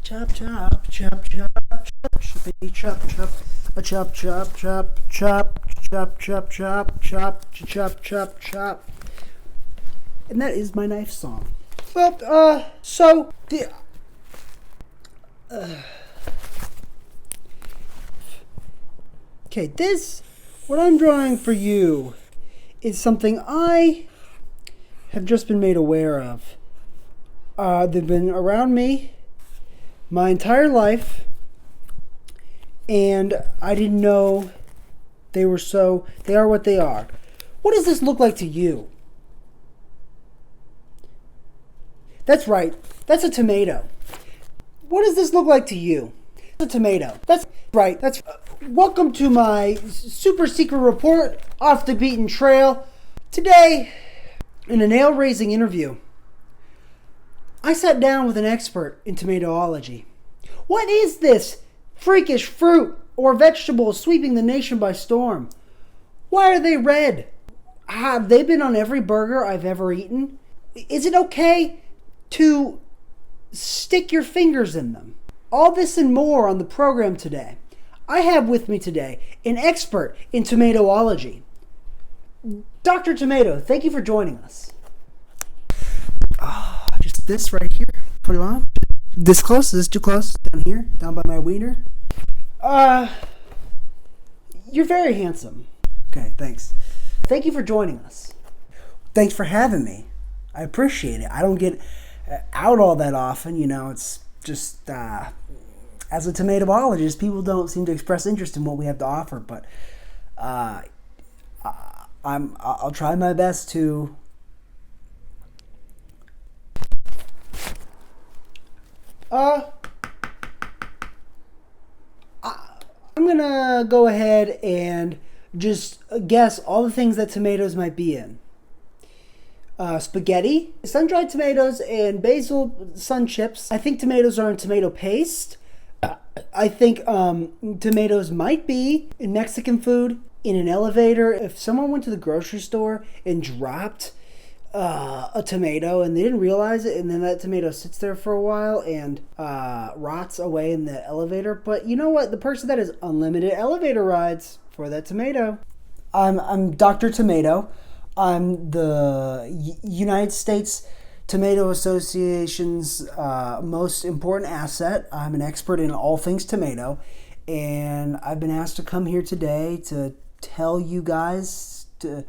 Chop chop chop chop chop chippity chop chop a chop chop chop chop chop chop chop chop chop chop chop. And that is my knife song. Well, so the okay, this what I'm drawing for you is something I have just been made aware of. They've been around me my entire life, and I didn't know they are what they are. What does this look like to you? That's right, that's a tomato. What does this look like to you? It's a tomato. That's right, welcome to my super secret report off the beaten trail. Today, in a nail-raising interview, I sat down with an expert in tomatoology. What is this freakish fruit or vegetable sweeping the nation by storm? Why are they red? Have they been on every burger I've ever eaten? Is it okay to stick your fingers in them? All this and more on the program today. I have with me today an expert in tomatoology. Dr. Tomato, thank you for joining us. Just this right here. Put it on. This close? Is this too close? Down here? Down by my wiener? You're very handsome. Okay, thanks. Thank you for joining us. Thanks for having me. I appreciate it. I don't get out all that often, it's just, as a tomatoologist, people don't seem to express interest in what we have to offer, but I'll try my best to I'm gonna go ahead and just guess all the things that tomatoes might be in. Spaghetti, sun-dried tomatoes, and basil sun chips. I think tomatoes are in tomato paste. I think tomatoes might be in Mexican food, in an elevator. If someone went to the grocery store and dropped a tomato and they didn't realize it, and then that tomato sits there for a while and rots away in the elevator. But you know what? The person that has unlimited elevator rides for that tomato. I'm Dr. Tomato. I'm the United States Tomato Association's most important asset. I'm an expert in all things tomato, and I've been asked to come here today to tell you guys to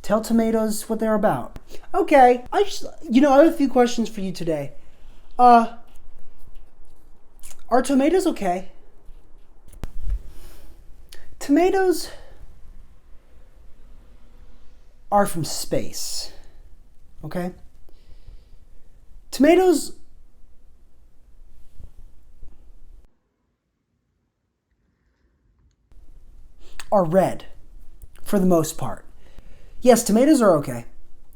tell tomatoes what they're about. Okay, I have a few questions for you today. Are tomatoes okay? Tomatoes are from space, okay? Tomatoes are red for the most part. Yes, tomatoes are okay.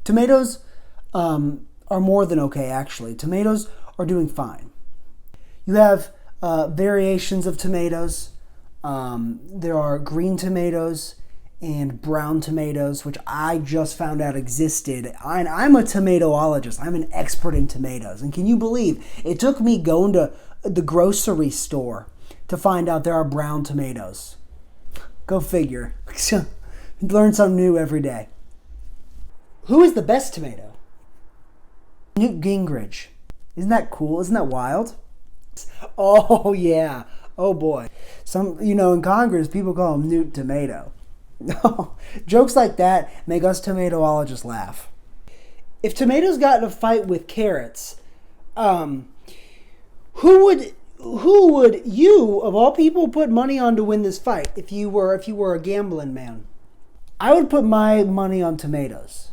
Tomatoes are more than okay, actually. Tomatoes are doing fine. You have variations of tomatoes. There are green tomatoes and brown tomatoes, which I just found out existed. I'm a tomatoologist. I'm an expert in tomatoes. And can you believe it took me going to the grocery store to find out there are brown tomatoes? Go figure. Learn something new every day. Who is the best tomato? Newt Gingrich. Isn't that cool? Isn't that wild? Oh, yeah. Oh, boy. In Congress, people call him Newt Tomato. No, jokes like that make us tomatoologists laugh. If tomatoes got in a fight with carrots, who would you, of all people, put money on to win this fight if you were a gambling man? I would put my money on tomatoes.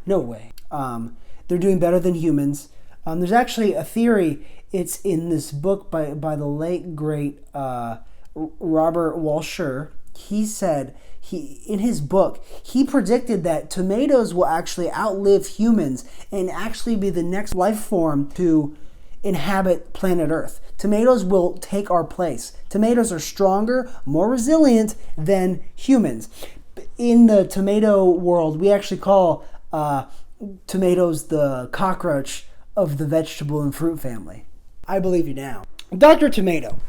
No way. They're doing better than humans. There's actually a theory. It's in this book by the late great Robert Walsher. He said in his book he predicted that tomatoes will actually outlive humans and actually be the next life form to inhabit planet Earth. Tomatoes will take our place. Tomatoes are stronger, more resilient than humans. In the tomato world, we actually call tomatoes the cockroach of the vegetable and fruit family. I believe you now. Dr. Tomato,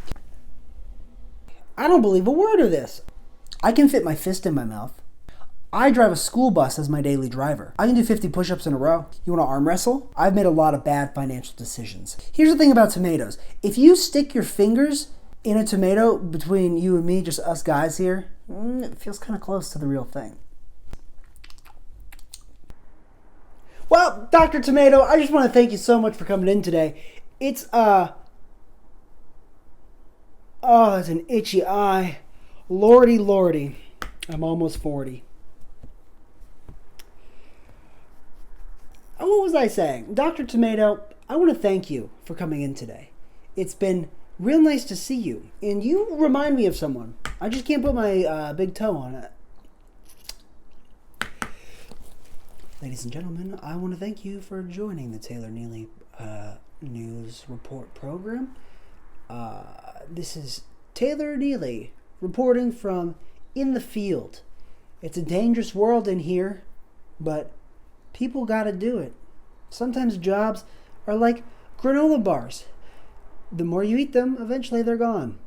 I don't believe a word of this. I can fit my fist in my mouth. I drive a school bus as my daily driver. I can do 50 push-ups in a row. You want to arm wrestle? I've made a lot of bad financial decisions. Here's the thing about tomatoes. If you stick your fingers in a tomato between you and me, just us guys here, it feels kind of close to the real thing. Well, Dr. Tomato, I just want to thank you so much for coming in today. It's, oh, that's an itchy eye. Lordy, lordy. I'm almost 40. What was I saying? Dr. Tomato, I want to thank you for coming in today. It's been real nice to see you. And you remind me of someone. I just can't put my big toe on it. Ladies and gentlemen, I want to thank you for joining the Taylor Neely News Report program. This is Taylor Neely reporting from in the field. It's a dangerous world in here, but people gotta do it. Sometimes jobs are like granola bars. The more you eat them, eventually they're gone.